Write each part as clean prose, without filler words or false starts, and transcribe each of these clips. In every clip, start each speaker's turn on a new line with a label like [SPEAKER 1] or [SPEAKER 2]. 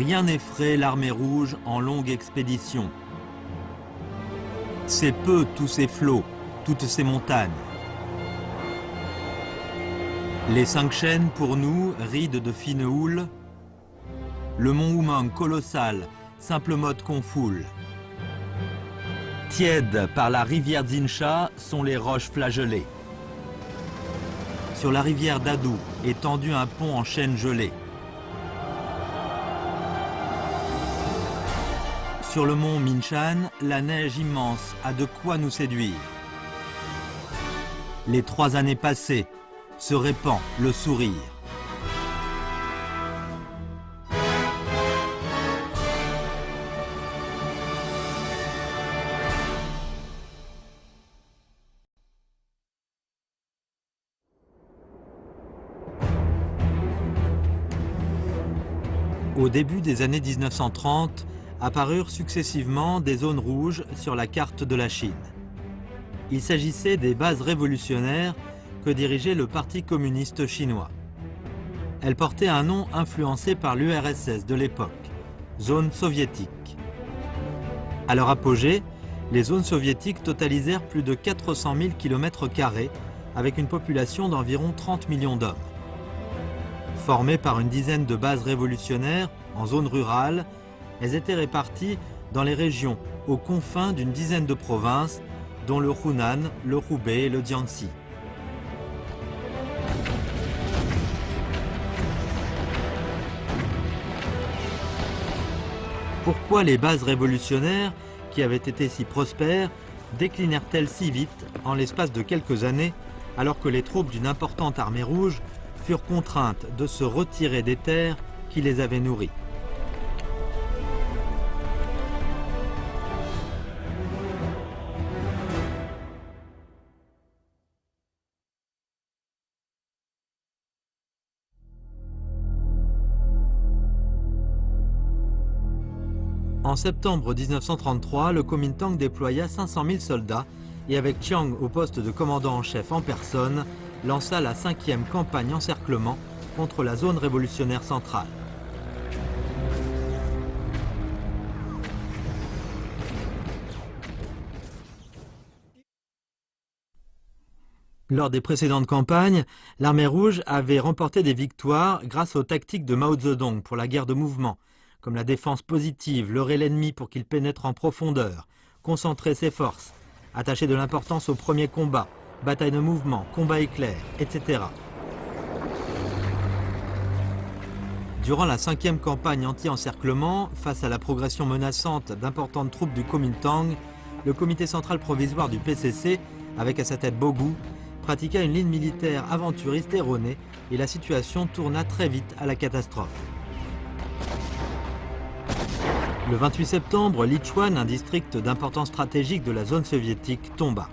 [SPEAKER 1] Rien n'effraie l'armée rouge en longue expédition. C'est peu tous ces flots, toutes ces montagnes. Les 5 chaînes pour nous, rides de fine houle. Le mont Oumang colossal, simple mode qu'on foule. Tièdes par la rivière Zinsha sont les roches flagellées. Sur la rivière Dadou est tendu un pont en chêne gelé. Sur le mont Minshan, la neige immense a de quoi nous séduire. Les 3 années passées, se répand le sourire. Au début des années 1930, apparurent successivement des zones rouges sur la carte de la Chine. Il s'agissait des bases révolutionnaires que dirigeait le Parti communiste chinois. Elles portaient un nom influencé par l'URSS de l'époque, zone soviétique. À leur apogée, les zones soviétiques totalisèrent plus de 400 000 km² avec une population d'environ 30 millions d'hommes. Formées par une dizaine de bases révolutionnaires en zone rurale, elles étaient réparties dans les régions aux confins d'une dizaine de provinces, dont le Hunan, le Hubei et le Jiangxi. Pourquoi les bases révolutionnaires, qui avaient été si prospères, déclinèrent-elles si vite en l'espace de quelques années, alors que les troupes d'une importante armée rouge furent contraintes de se retirer des terres qui les avaient nourries? En septembre 1933, le Kuomintang déploya 500 000 soldats et avec Chiang au poste de commandant en chef en personne, lança la 5e campagne encerclement contre la zone révolutionnaire centrale. Lors des précédentes campagnes, l'armée rouge avait remporté des victoires grâce aux tactiques de Mao Zedong pour la guerre de mouvement, comme la défense positive, leurrer l'ennemi pour qu'il pénètre en profondeur, concentrer ses forces, attacher de l'importance au premier combat, bataille de mouvement, combat éclair, etc. Durant la 5e campagne anti-encerclement, face à la progression menaçante d'importantes troupes du Kuomintang, le comité central provisoire du PCC, avec à sa tête Bogu, pratiqua une ligne militaire aventuriste erronée et la situation tourna très vite à la catastrophe. Le 28 septembre, Lichuan, un district d'importance stratégique de la zone soviétique, tomba.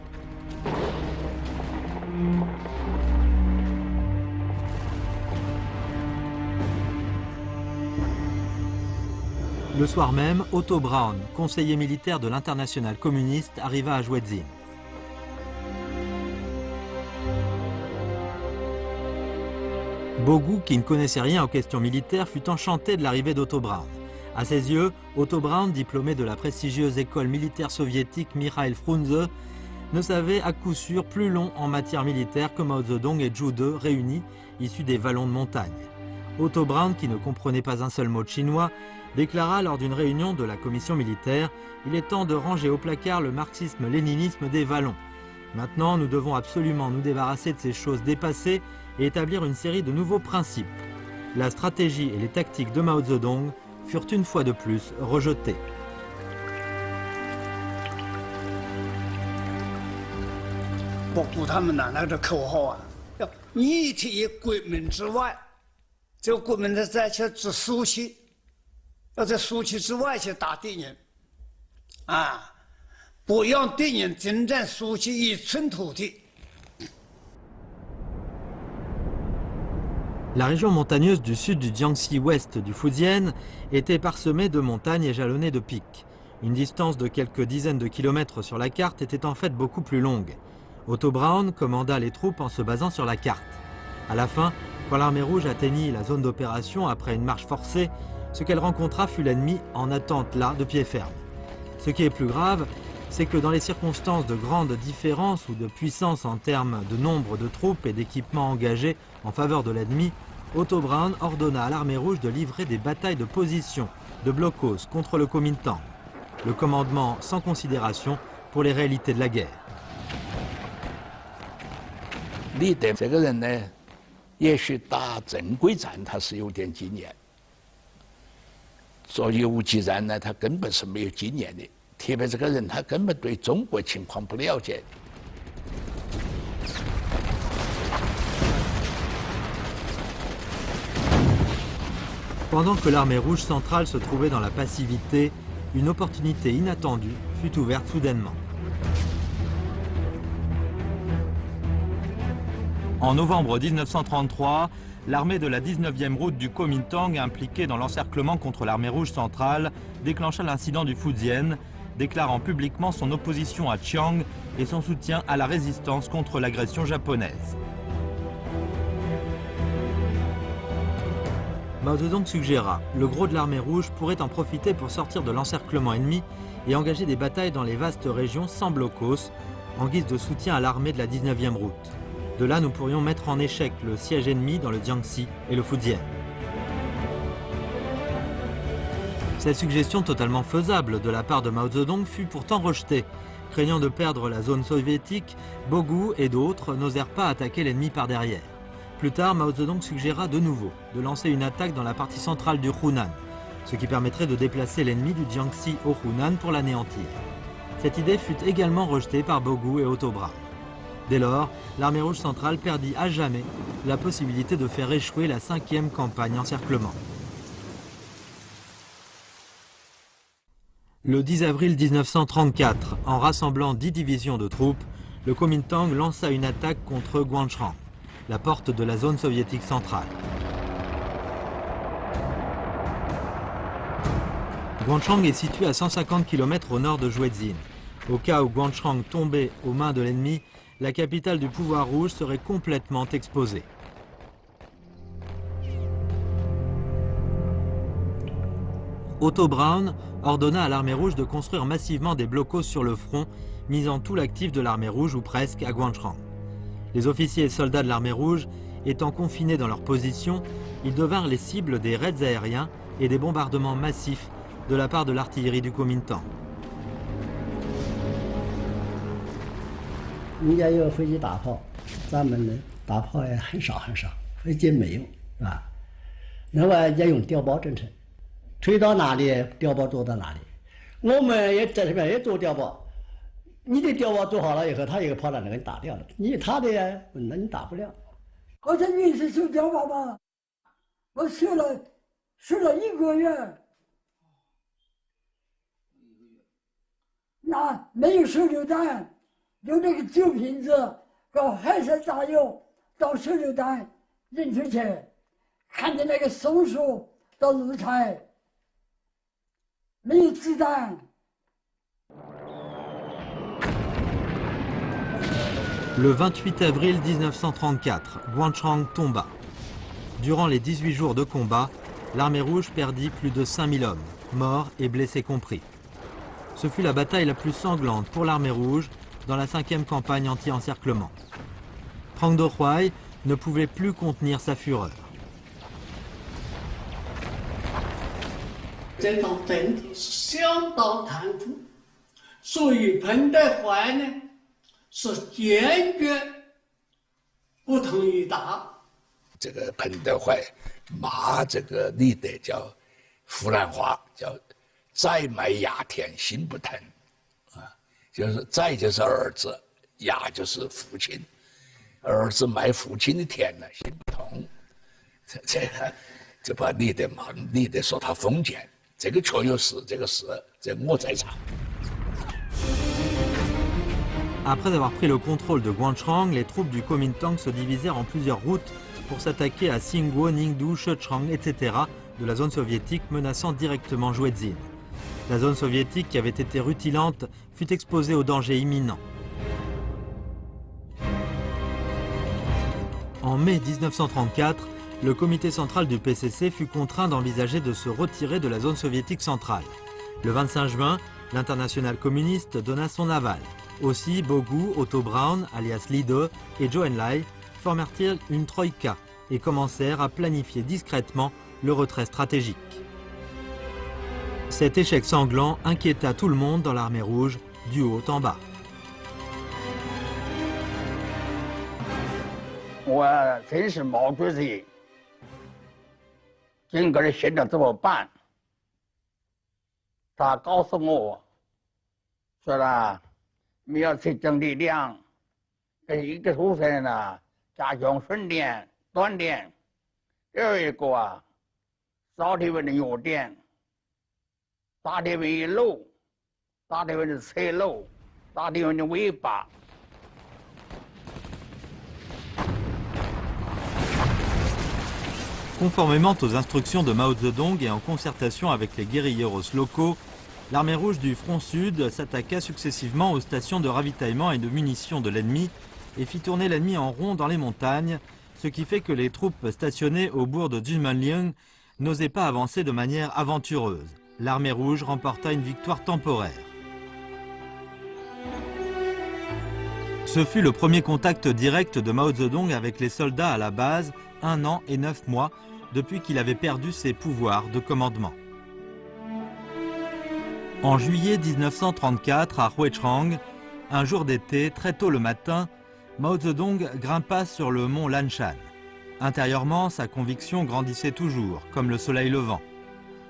[SPEAKER 1] Le soir même, Otto Braun, conseiller militaire de l'Internationale communiste, arriva à Jwezin. Bogu, qui ne connaissait rien aux questions militaires, fut enchanté de l'arrivée d'Otto Braun. À ses yeux, Otto Braun, diplômé de la prestigieuse école militaire soviétique Mikhail Frunze, ne savait à coup sûr plus long en matière militaire que Mao Zedong et Zhu De réunis, issus des vallons de montagne. Otto Braun, qui ne comprenait pas un seul mot de chinois, déclara lors d'une réunion de la commission militaire « Il est temps de ranger au placard le marxisme-léninisme des vallons. Maintenant, nous devons absolument nous débarrasser de ces choses dépassées et établir une série de nouveaux principes. » La stratégie et les tactiques de Mao Zedong furent une fois de plus rejetés. La région montagneuse du sud du Jiangxi ouest du Fujian était parsemée de montagnes et jalonnée de pics. Une distance de quelques dizaines de kilomètres sur la carte était en fait beaucoup plus longue. Otto Braun commanda les troupes en se basant sur la carte. À la fin, quand l'armée rouge atteignit la zone d'opération après une marche forcée, Ce qu'elle rencontra fut l'ennemi en attente là, de pied ferme. Ce qui est plus grave, c'est que dans les circonstances de grande différence ou de puissance en termes de nombre de troupes et d'équipements engagés en faveur de l'ennemi, Otto Braun ordonna à l'armée rouge de livrer des batailles de position, de blocos contre le Kuomintang. Le commandement sans considération pour les réalités de la guerre.
[SPEAKER 2] 李德这个人呢，也许打正规战他是有点经验，做游击战呢他根本是没有经验的，特别这个人他根本对中国情况不了解。
[SPEAKER 1] Pendant que l'armée rouge centrale se trouvait dans la passivité, une opportunité inattendue fut ouverte soudainement. En novembre 1933, l'armée de la 19e route du Kuomintang, impliquée dans l'encerclement contre l'armée rouge centrale, déclencha l'incident du Fujian, déclarant publiquement son opposition à Chiang et son soutien à la résistance contre l'agression japonaise. Mao Zedong suggéra, le gros de l'armée rouge pourrait en profiter pour sortir de l'encerclement ennemi et engager des batailles dans les vastes régions sans blocos, en guise de soutien à l'armée de la 19e route. De là, nous pourrions mettre en échec le siège ennemi dans le Jiangxi et le Fujian. Cette suggestion totalement faisable de la part de Mao Zedong fut pourtant rejetée. Craignant de perdre la zone soviétique, Bogu et d'autres n'osèrent pas attaquer l'ennemi par derrière. Plus tard, Mao Zedong suggéra de nouveau de lancer une attaque dans la partie centrale du Hunan, ce qui permettrait de déplacer l'ennemi du Jiangxi au Hunan pour l'anéantir. Cette idée fut également rejetée par Bogu et Otto Braun. Dès lors, l'armée rouge centrale perdit à jamais la possibilité de faire échouer la 5e campagne encerclement. Le 10 avril 1934, en rassemblant 10 divisions de troupes, le Kuomintang lança une attaque contre Guanshan, la porte de la zone soviétique centrale. Guanshan est situé à 150 km au nord de Jwezin. Au cas où Guanshan tombait aux mains de l'ennemi, la capitale du pouvoir rouge serait complètement exposée. Otto Braun ordonna à l'armée rouge de construire massivement des blocos sur le front, misant tout l'actif de l'armée rouge ou presque à Guanshan. Les officiers et soldats de l'armée rouge étant confinés dans leur position, ils devinrent les cibles des raids aériens et des bombardements massifs de la part de l'artillerie du Kuomintang.
[SPEAKER 3] 人家有飞机大炮，咱们呢大炮也很少很少，飞机没有，是吧？另外也用碉堡政策，推到哪里碉堡做到哪里。我们也在这边也做碉堡，你的碉堡做好了以后，他一个炮弹能给你打掉了，他的那你打不了。
[SPEAKER 4] 我在云是修碉堡吗？我修了1个月，那没有手榴弹。 用那个酒瓶子搞海参炸药当手榴弹扔出去，看见那个松树当路财，没有子弹。
[SPEAKER 1] Le 28 avril 1934, Guanshan tomba. Durant les 18 jours de combat, l'armée rouge perdit plus de 5000 hommes, morts et blessés compris. Ce fut la bataille la plus sanglante pour l'armée rouge dans la 5e campagne anti-encerclement. Prang Do-Hwai ne pouvait plus contenir sa fureur.
[SPEAKER 3] 这场战斗是相当残酷，所以彭德怀呢是坚决不同意打。
[SPEAKER 2] 这个彭德怀骂这个李德叫湖南话叫“宰卖牙田心不疼”。 就是宰就是儿子，牙就是父亲，儿子卖父亲的田呢，心不痛。这把李德骂，李德说他封建，这个确有是，这个是，这我在场。
[SPEAKER 1] Après avoir pris le contrôle de Guanshan, les troupes du Kuomintang se divisèrent en plusieurs routes pour s'attaquer à Singguo, Ningdu, Shechang, etc. de la zone soviétique menaçant directement Jwezin. La zone soviétique, qui avait été rutilante, fut exposée au danger imminent. En mai 1934, le comité central du PCC fut contraint d'envisager de se retirer de la zone soviétique centrale. Le 25 juin, l'internationale communiste donna son aval. Aussi, Bogu, Otto Braun, alias Lide, et Zhou Enlai formèrent-ils une troïka et commencèrent à planifier discrètement le retrait stratégique. Cet échec sanglant inquiéta tout le monde dans l'armée rouge, du haut en bas.
[SPEAKER 5] 我真是毛主席今个现在怎么办？他告诉我，说了，你要集中力量，给一个出身呢加强训练锻炼。第二一个啊，少体温的药店，大体温一路，大体温的侧路，大体温的尾巴。
[SPEAKER 1] Conformément aux instructions de Mao Zedong et en concertation avec les guérilleros locaux, l'armée rouge du front sud s'attaqua successivement aux stations de ravitaillement et de munitions de l'ennemi et fit tourner l'ennemi en rond dans les montagnes, ce qui fait que les troupes stationnées au bourg de Junmenliang n'osaient pas avancer de manière aventureuse. L'armée rouge remporta une victoire temporaire. Ce fut le premier contact direct de Mao Zedong avec les soldats à la base, 1 an et 9 mois, depuis qu'il avait perdu ses pouvoirs de commandement. En juillet 1934, à Huichang, un jour d'été, très tôt le matin, Mao Zedong grimpa sur le mont Lanshan. Intérieurement, sa conviction grandissait toujours, comme le soleil levant.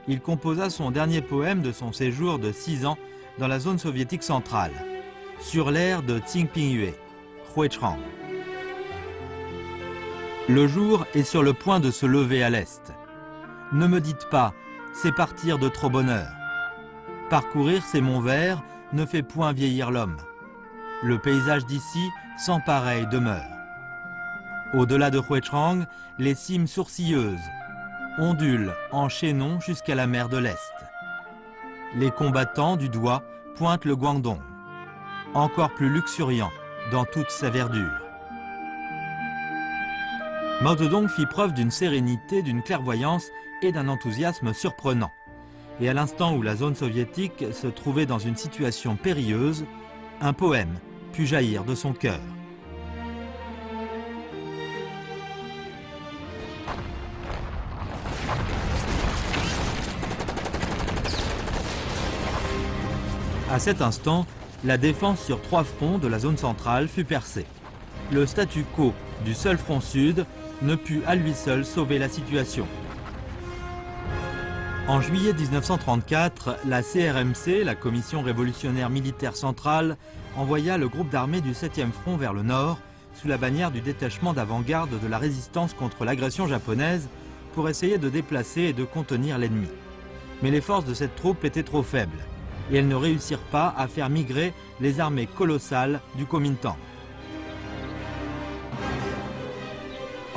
[SPEAKER 1] Il composa son dernier poème de son séjour de 6 ans dans la zone soviétique centrale, sur l'air de Tsingpingyue, Huichang. Le jour est sur le point de se lever à l'est. Ne me dites pas, c'est partir de trop bonne heure. Parcourir ces monts verts ne fait point vieillir l'homme. Le paysage d'ici sans pareil demeure. Au-delà de Huichang, les cimes sourcilleuses ondulent en chaînon jusqu'à la mer de l'Est. Les combattants du doigt pointent le Guangdong, encore plus luxuriant dans toute sa verdure. Mao Zedong fit preuve d'une sérénité, d'une clairvoyance et d'un enthousiasme surprenants. Et à l'instant où la zone soviétique se trouvait dans une situation périlleuse, un poème put jaillir de son cœur. À cet instant, la défense sur 3 fronts de la zone centrale fut percée. Le statu quo du seul front sud ne put à lui seul sauver la situation. En juillet 1934, la CRMC, la Commission révolutionnaire militaire centrale, envoya le groupe d'armées du 7e front vers le nord, sous la bannière du détachement d'avant-garde de la résistance contre l'agression japonaise, pour essayer de déplacer et de contenir l'ennemi. Mais les forces de cette troupe étaient trop faibles, et elles ne réussirent pas à faire migrer les armées colossales du Kuomintang.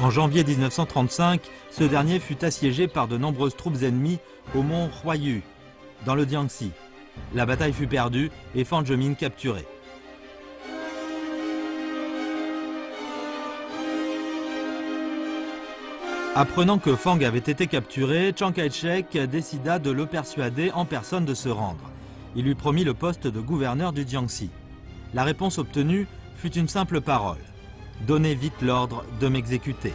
[SPEAKER 1] En janvier 1935, ce dernier fut assiégé par de nombreuses troupes ennemies au mont Huaiyu, dans le Jiangxi. La bataille fut perdue et Fan Zhemin capturé. Apprenant que Fang avait été capturé, Chiang Kai-shek décida de le persuader en personne de se rendre. Il lui promit le poste de gouverneur du Jiangxi. La réponse obtenue fut une simple parole. Donnez vite l'ordre de m'exécuter.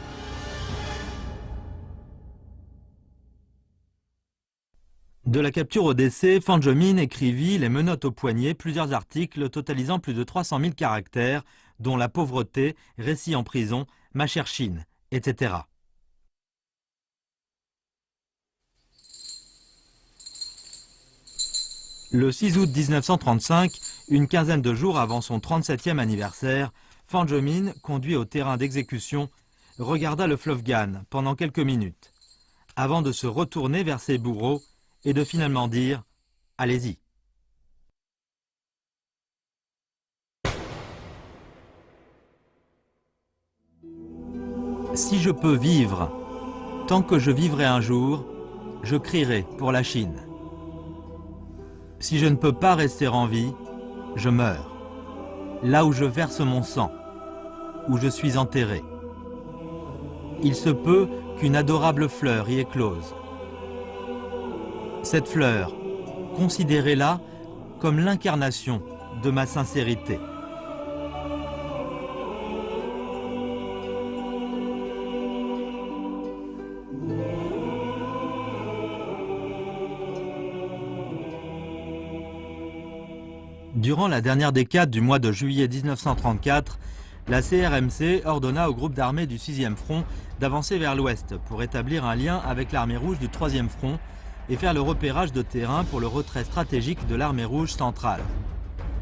[SPEAKER 1] De la capture au décès, Fan Zhemin écrivit, les menottes au poignet, plusieurs articles totalisant plus de 300 000 caractères, dont La pauvreté, Récit en prison, Ma chère Chine, etc. Le 6 août 1935, une quinzaine de jours avant son 37e anniversaire, Fan Zhemin, conduit au terrain d'exécution, regarda le fleuve Gan pendant quelques minutes, avant de se retourner vers ses bourreaux et de finalement dire « Allez-y ». Si je peux vivre, tant que je vivrai un jour, je crierai pour la Chine. Si je ne peux pas rester en vie, je meurs, là où je verse mon sang, où je suis enterré. Il se peut qu'une adorable fleur y éclose. Cette fleur, considérez-la comme l'incarnation de ma sincérité. Durant la dernière décade du mois de juillet 1934, la CRMC ordonna au groupe d'armées du 6e front d'avancer vers l'ouest pour établir un lien avec l'armée rouge du 3e front et faire le repérage de terrain pour le retrait stratégique de l'armée rouge centrale.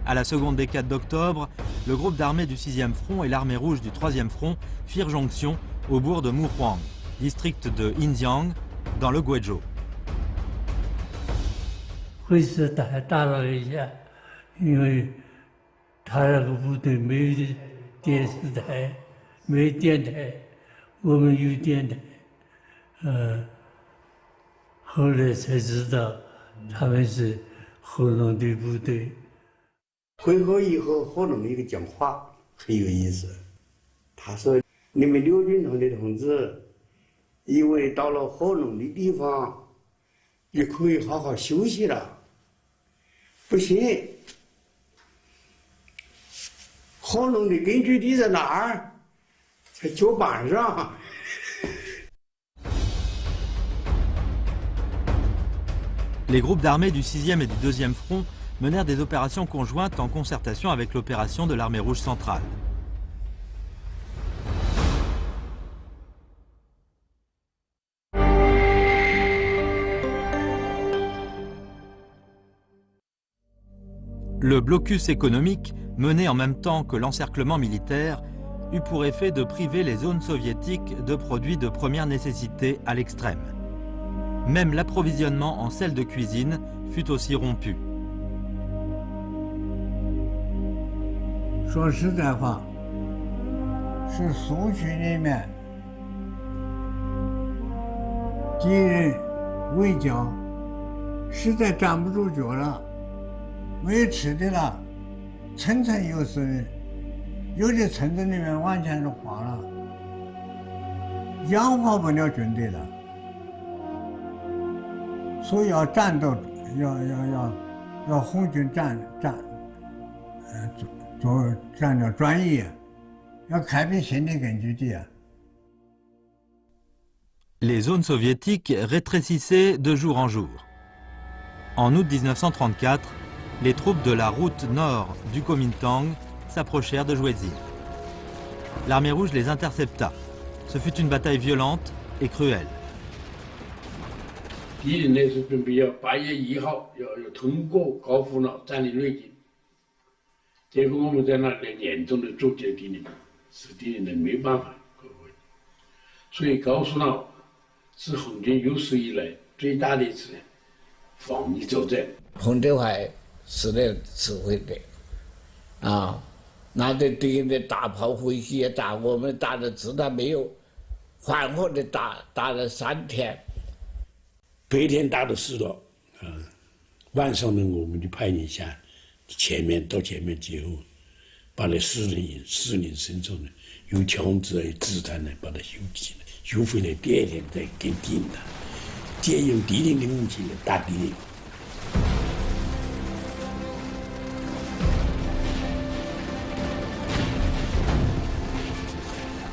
[SPEAKER 1] À la seconde décade d'octobre, le groupe d'armées du 6e front et l'armée rouge du 3e front firent jonction au bourg de Muhuang, district de Injiang, dans le Guizhou.
[SPEAKER 6] 会是打扰一下，因为他那个部队没有电视台，没有电台，我们有电台，后来才知道他们是河龙的部队。
[SPEAKER 7] 会合以后，河龙的一个讲话很有意思。他说：“你们刘军团的同志，因为到了河龙的地方，也可以好好休息了。不行，河龙的根据地在哪儿？在脚板上。”
[SPEAKER 1] Les groupes d'armées du 6e et du 2e front menèrent des opérations conjointes en concertation avec l'opération de l'armée rouge centrale. Le blocus économique, mené en même temps que l'encerclement militaire, eut pour effet de priver les zones soviétiques de produits de première nécessité à l'extrême. Même l'approvisionnement en sel de cuisine fut aussi rompu.
[SPEAKER 8] 说实在话，是苏区里面敌人围剿，实在站不住脚了，没有吃的了，村村有死，有的村子里面完全是荒了，养活不了军队了。 所以要战斗，要红军占了专业，要开辟新的根据地。
[SPEAKER 1] Les zones soviétiques rétrécissaient de jour en jour. En août 1934, les troupes de la route nord du Kuomintang s'approchèrent de Jwezin. L'armée rouge les intercepta. Ce fut une bataille violente et cruelle.
[SPEAKER 9] 敌人呢是准备要8月1号要通过高湖脑占领瑞金，结果我们在那里严重的阻截敌人，使敌人呢没办法过关。所以高湖脑是红军有史以来最大的一次防御作战。
[SPEAKER 2] 彭德怀是来指挥的，拿着敌人的大炮回去也打，我们打的子弹没有，缓缓的打了3天。
[SPEAKER 10] 白天打的死了，晚上呢，我们就派人下到前面接应，把那死人身上呢有枪支有子弹呢，把它修起来，修回来第2天再给敌人打，借用敌人的武器来打敌人。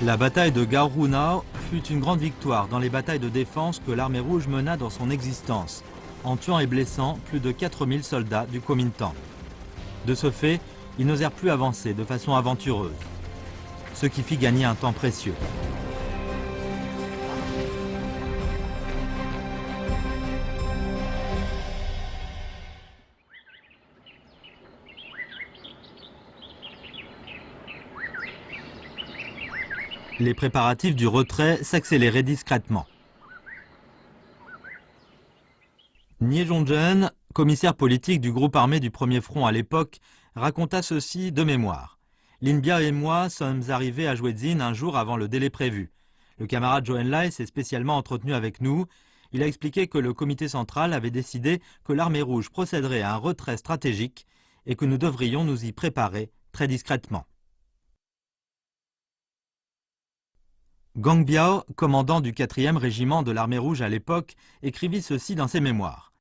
[SPEAKER 1] La bataille de Gaorunao fut une grande victoire dans les batailles de défense que l'armée rouge mena dans son existence, en tuant et blessant plus de 4000 soldats du Kuomintang. De ce fait, ils n'osèrent plus avancer de façon aventureuse, ce qui fit gagner un temps précieux. Les préparatifs du retrait s'accéléraient discrètement. Nie Zhongzhen, commissaire politique du groupe armé du premier front à l'époque, raconta ceci de mémoire. Lin Biao et moi sommes arrivés à Jwezin un jour avant le délai prévu. Le camarade Zhou Enlai s'est spécialement entretenu avec nous. Il a expliqué que le comité central avait décidé que l'armée rouge procéderait à un retrait stratégique et que nous devrions nous y préparer très discrètement. Gang Biao, commandant du 4e régiment de l'armée rouge à l'époque, écrivit ceci dans ses mémoires.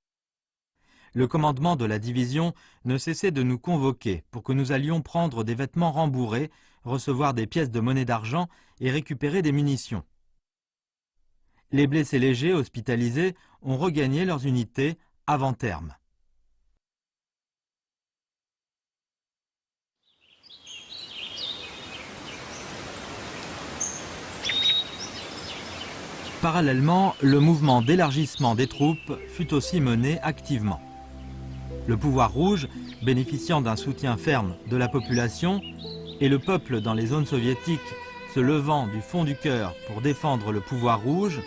[SPEAKER 1] Le commandement de la division ne cessait de nous convoquer pour que nous allions prendre des vêtements rembourrés, recevoir des pièces de monnaie d'argent et récupérer des munitions. Les blessés légers hospitalisés ont regagné leurs unités avant terme. Parallèlement, le mouvement d'élargissement des troupes fut aussi mené activement. Le pouvoir rouge, bénéficiant d'un soutien ferme de la population, et le peuple dans les zones soviétiques se levant du fond du cœur pour défendre le pouvoir rouge,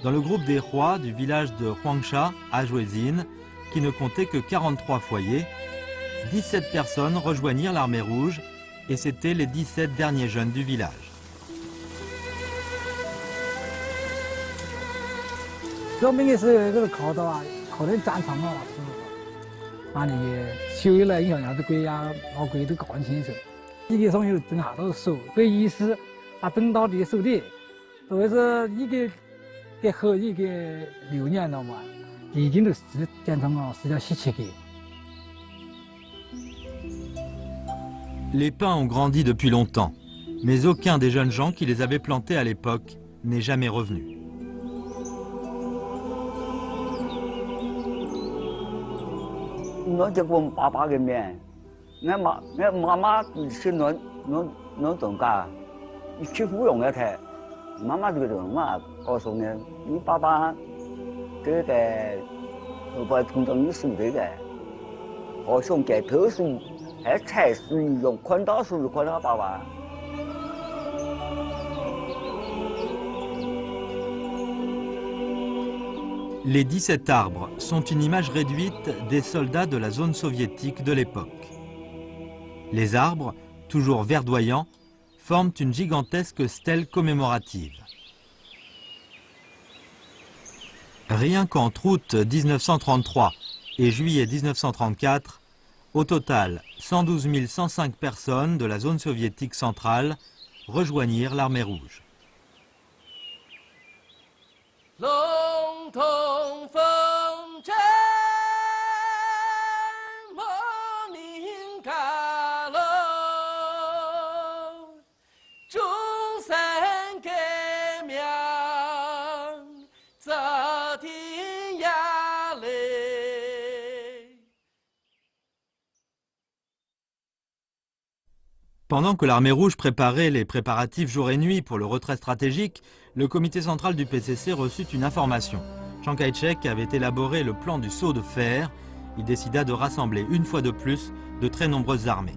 [SPEAKER 1] dans le groupe des rois du village de Huangsha à Jouezine, qui ne comptait que 43 foyers, 17 personnes rejoignirent l'armée rouge et c'étaient les 17 derniers jeunes du village. Les pins ont grandi depuis longtemps, mais aucun des jeunes gens qui les avaient plantés à l'époque n'est jamais revenu. Les 17 arbres sont une image réduite des soldats de la zone soviétique de l'époque. Les arbres, toujours verdoyants, forment une gigantesque stèle commémorative. Rien qu'entre août 1933 et juillet 1934, au total, 112 105 personnes de la zone soviétique centrale rejoignirent l'armée rouge. Pendant que l'armée rouge préparait les préparatifs jour et nuit pour le retrait stratégique, le comité central du PCC reçut une information. Chiang Kai-shek avait élaboré le plan du saut de fer. Il décida de rassembler une fois de plus de très nombreuses armées.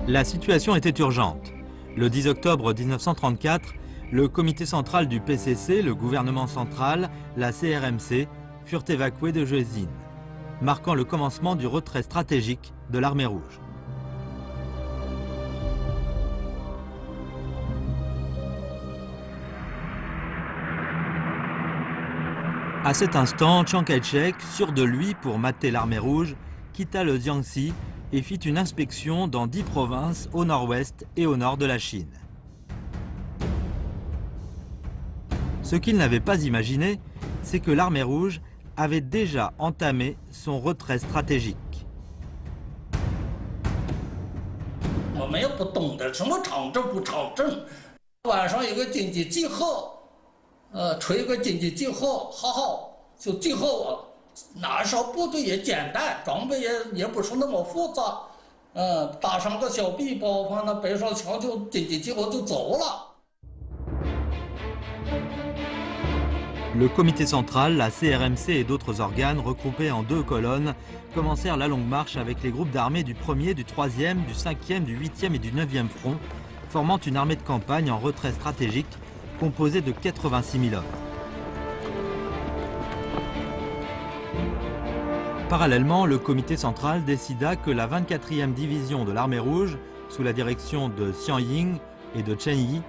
[SPEAKER 1] La situation était urgente. Le 10 octobre 1934, le comité central du PCC, le gouvernement central, la CRMC furent évacués de Jouezine, marquant le commencement du retrait stratégique de l'armée rouge. À cet instant, Chiang Kai-shek, sûr de lui pour mater l'armée rouge, quitta le Jiangxi et fit une inspection dans 10 provinces au nord-ouest et au nord de la Chine. Ce qu'il n'avait pas imaginé, c'est que l'armée rouge avait déjà entamé son retrait stratégique. Le comité central, la CRMC et d'autres organes regroupés en 2 colonnes commencèrent la longue marche avec les groupes d'armées du 1er, du 3e, du 5e, du 8e et du 9e front, formant une armée de campagne en retrait stratégique composée de 86 000 hommes. Parallèlement, le comité central décida que la 24e division de l'armée rouge, sous la direction de Xiang Ying et de Chen Yi,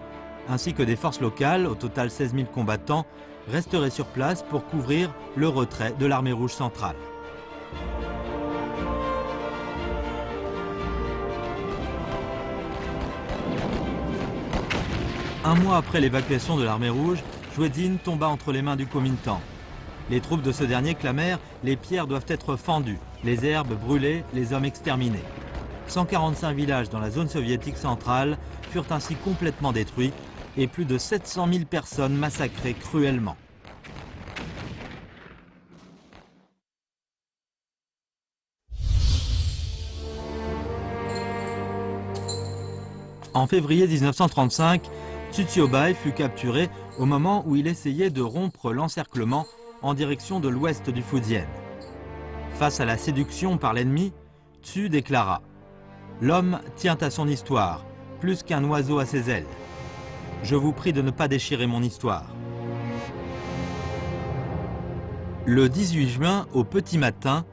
[SPEAKER 1] ainsi que des forces locales, au total 16 000 combattants, resteraient sur place pour couvrir le retrait de l'armée rouge centrale. Un mois après l'évacuation de l'armée rouge, Jwedzin tomba entre les mains du Kuomintang. Les troupes de ce dernier clamèrent « Les pierres doivent être fendues, les herbes brûlées, les hommes exterminés ». 145 villages dans la zone soviétique centrale furent ainsi complètement détruits et plus de 700 000 personnes massacrées cruellement. En février 1935, Tsuchiobei fut capturé au moment où il essayait de rompre l'encerclement en direction de l'ouest du Fujian. Face à la séduction par l'ennemi, Tsu déclara « L'homme tient à son histoire, plus qu'un oiseau à ses ailes. Je vous prie de ne pas déchirer mon histoire. » Le 18 juin, au petit matin,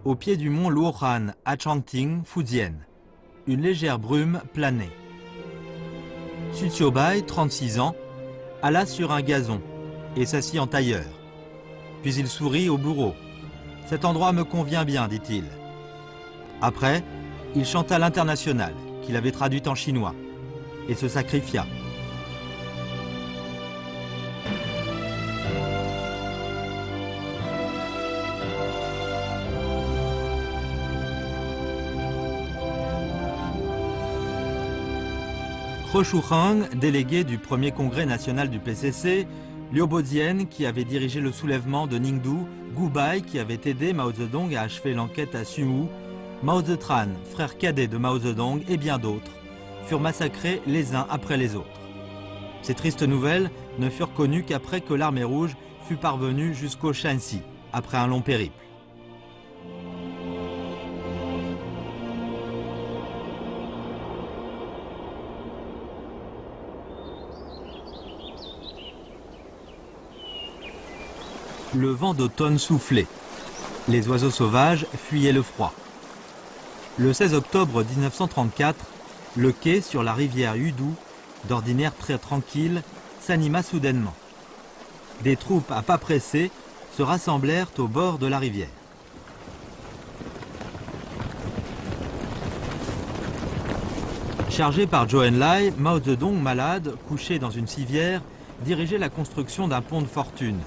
[SPEAKER 1] au pied du mont Luohan à Changting, Fujian, une légère brume planait. Tsuchiobei, 36 ans, alla sur un gazon et s'assit en tailleur. Puis il sourit au bourreau. « Cet endroit me convient bien, dit-il. » Après, il chanta l'Internationale, qu'il avait traduite en chinois, et se sacrifia. He Shuheng, délégué du premier congrès national du PCC, Liu Bozian, qui avait dirigé le soulèvement de Ningdu, Gu Bai, qui avait aidé Mao Zedong à achever l'enquête à Sumu, Mao Zedong, frère cadet de Mao Zedong et bien d'autres, furent massacrés les uns après les autres. Ces tristes nouvelles ne furent connues qu'après que l'armée rouge fut parvenue jusqu'au Shanxi, après un long périple. Le vent d'automne soufflait. Les oiseaux sauvages fuyaient le froid. Le 16 octobre 1934, le quai sur la rivière Yudu, d'ordinaire très tranquille, s'anima soudainement. Des troupes à pas pressés se rassemblèrent au bord de la rivière. Chargé par Zhou Enlai, Mao Zedong, malade, couché dans une civière, dirigeait la construction d'un pont de fortune.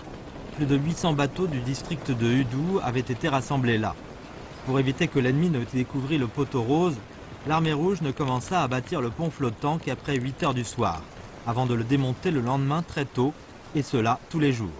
[SPEAKER 1] Plus de 800 bateaux du district de Yudu avaient été rassemblés là. Pour éviter que l'ennemi ne découvrît le poteau rose, l'armée rouge ne commença à bâtir le pont flottant qu'après 8 heures du soir, avant de le démonter le lendemain très tôt, et cela tous les jours.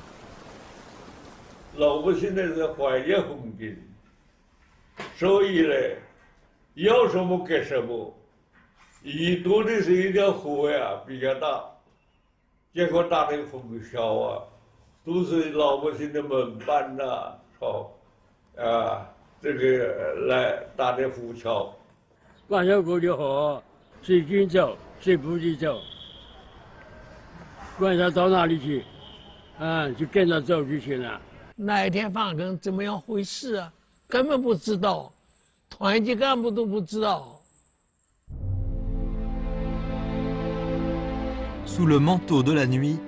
[SPEAKER 1] Sous le manteau de la nuit,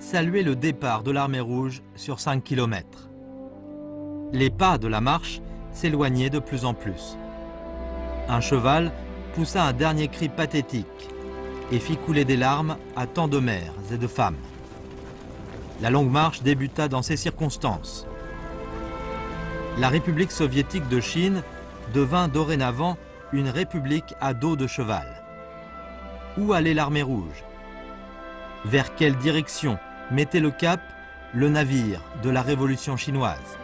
[SPEAKER 1] saluait le départ de l'armée rouge sur 5 km. Les pas de la marche s'éloignaient de plus en plus. Un cheval poussa un dernier cri pathétique et fit couler des larmes à tant de mères et de femmes. La longue marche débuta dans ces circonstances. La République soviétique de Chine devint dorénavant une république à dos de cheval. Où allait l'armée rouge? Vers quelle direction mettait le cap le navire de la révolution chinoise?